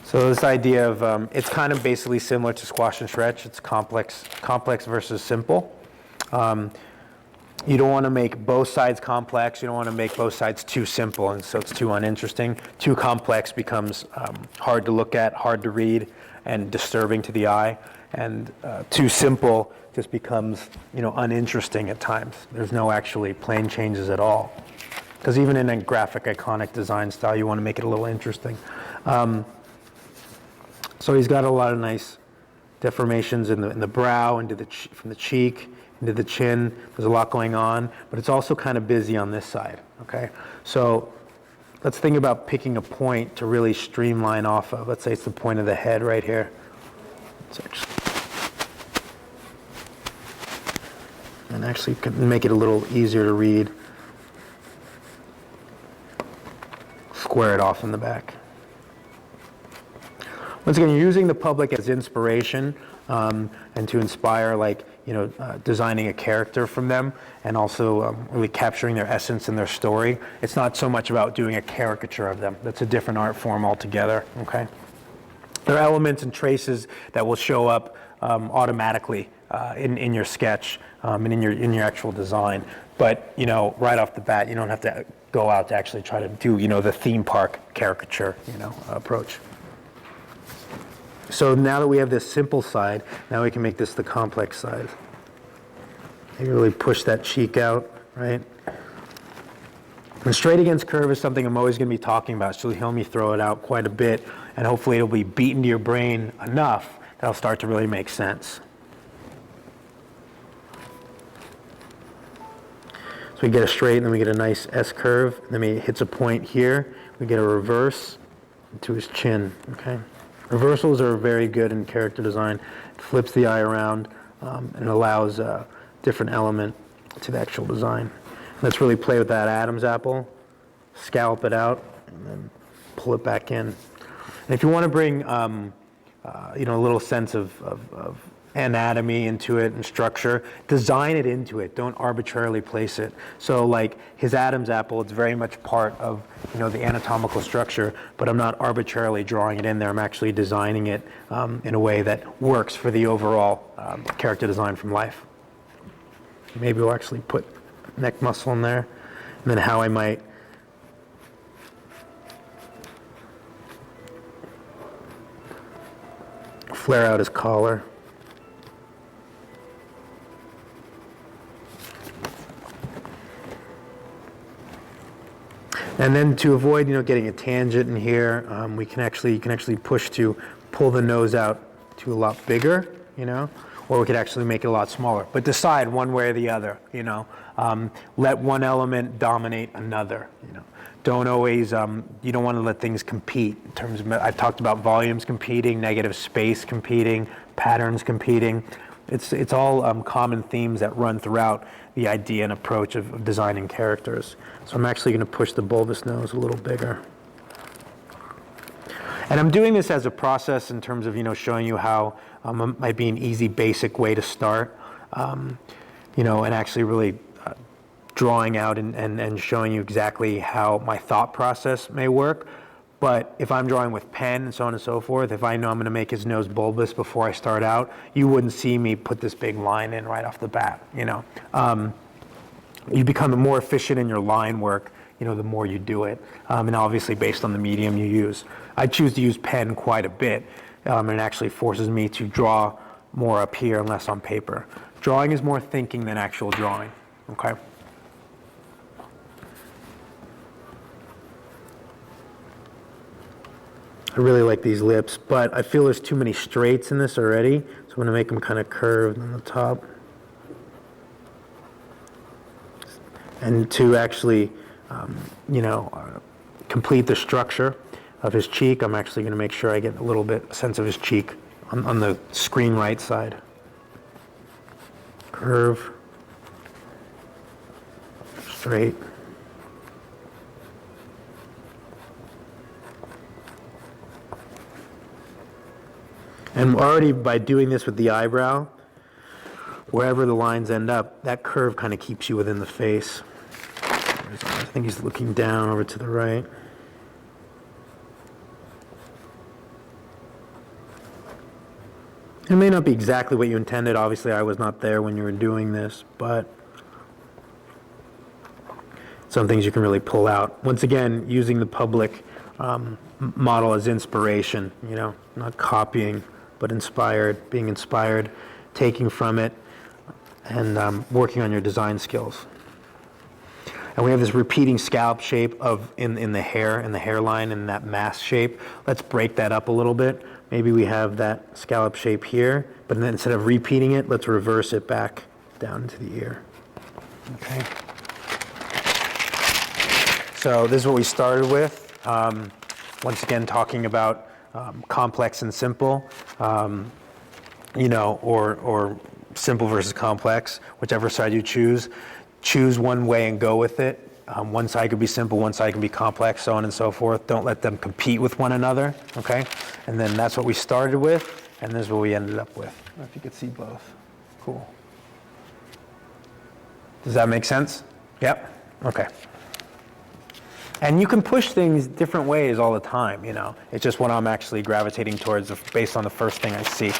So this idea of, it's kind of basically similar to squash and stretch. It's complex versus simple. You don't want to make both sides complex. You don't want to make both sides too simple, and so it's too uninteresting. Too complex becomes hard to look at, hard to read, and disturbing to the eye. And too simple just becomes, uninteresting at times. There's no actually plane changes at all. Because even in a graphic, iconic design style, you want to make it a little interesting. So he's got a lot of nice deformations in the brow, from the cheek, into the chin. There's a lot going on, but it's also kind of busy on this side, okay? So let's think about picking a point to really streamline off of. Let's say it's the point of the head right here. And actually can make it a little easier to read. Square it off in the back. Once again, you're using the public as inspiration and to inspire, designing a character from them, and also really capturing their essence and their story. It's not so much about doing a caricature of them. That's a different art form altogether, okay? There are elements and traces that will show up automatically in your sketch and in your actual design. But, right off the bat, you don't have to go out to actually try to do, the theme park caricature, approach. So now that we have this simple side, now we can make this the complex side. You really push that cheek out, right? And straight against curve is something I'm always going to be talking about, so you'll hear me throw it out quite a bit, and hopefully it'll be beaten to your brain enough that'll start to really make sense. So we get a straight, and then we get a nice S curve, and then he hits a point here. We get a reverse to his chin, okay? Reversals are very good in character design. It flips the eye around and allows a different element to the actual design. Let's really play with that Adam's apple, scallop it out, and then pull it back in. And if you want to bring, a little sense of anatomy into it and structure, design it into it. Don't arbitrarily place it. So like his Adam's apple, it's very much part of the anatomical structure, but I'm not arbitrarily drawing it in there. I'm actually designing it in a way that works for the overall character design from life. Maybe we'll actually put neck muscle in there, and then how I might flare out his collar. And then to avoid, getting a tangent in here, you can actually push to pull the nose out to a lot bigger, or we could actually make it a lot smaller. But decide one way or the other, Let one element dominate another, Don't always, you don't want to let things compete in terms of, I've talked about volumes competing, negative space competing, patterns competing. It's all common themes that run throughout the idea and approach of designing characters. So I'm actually going to push the bulbous nose a little bigger. And I'm doing this as a process in terms of, showing you how it might be an easy, basic way to start, and actually really drawing out and showing you exactly how my thought process may work. But if I'm drawing with pen and so on and so forth, if I know I'm going to make his nose bulbous before I start out, you wouldn't see me put this big line in right off the bat, You become more efficient in your line work, the more you do it. And obviously based on the medium you use. I choose to use pen quite a bit, and it actually forces me to draw more up here and less on paper. Drawing is more thinking than actual drawing, okay? I really like these lips, but I feel there's too many straights in this already, so I'm going to make them kind of curved on the top. And to actually, complete the structure of his cheek, I'm actually going to make sure I get a little bit sense of his cheek on the screen right side. Curve, straight. And already by doing this with the eyebrow, wherever the lines end up, that curve kind of keeps you within the face. I think he's looking down over to the right. It may not be exactly what you intended. Obviously, I was not there when you were doing this, but some things you can really pull out. Once again, using the public model as inspiration, not copying, but inspired, being inspired, taking from it, and working on your design skills. And we have this repeating scallop shape in the hairline, in that mask shape. Let's break that up a little bit. Maybe we have that scallop shape here, but then instead of repeating it, let's reverse it back down into the ear. Okay. So this is what we started with. Once again, talking about complex and simple, or simple versus complex, whichever side you choose. Choose one way and go with it. One side could be simple, one side can be complex, so on and so forth. Don't let them compete with one another, okay? And then that's what we started with, and this is what we ended up with. I don't know if you could see both. Cool. Does that make sense? Yep? Okay. And you can push things different ways all the time, It's just what I'm actually gravitating towards based on the first thing I see.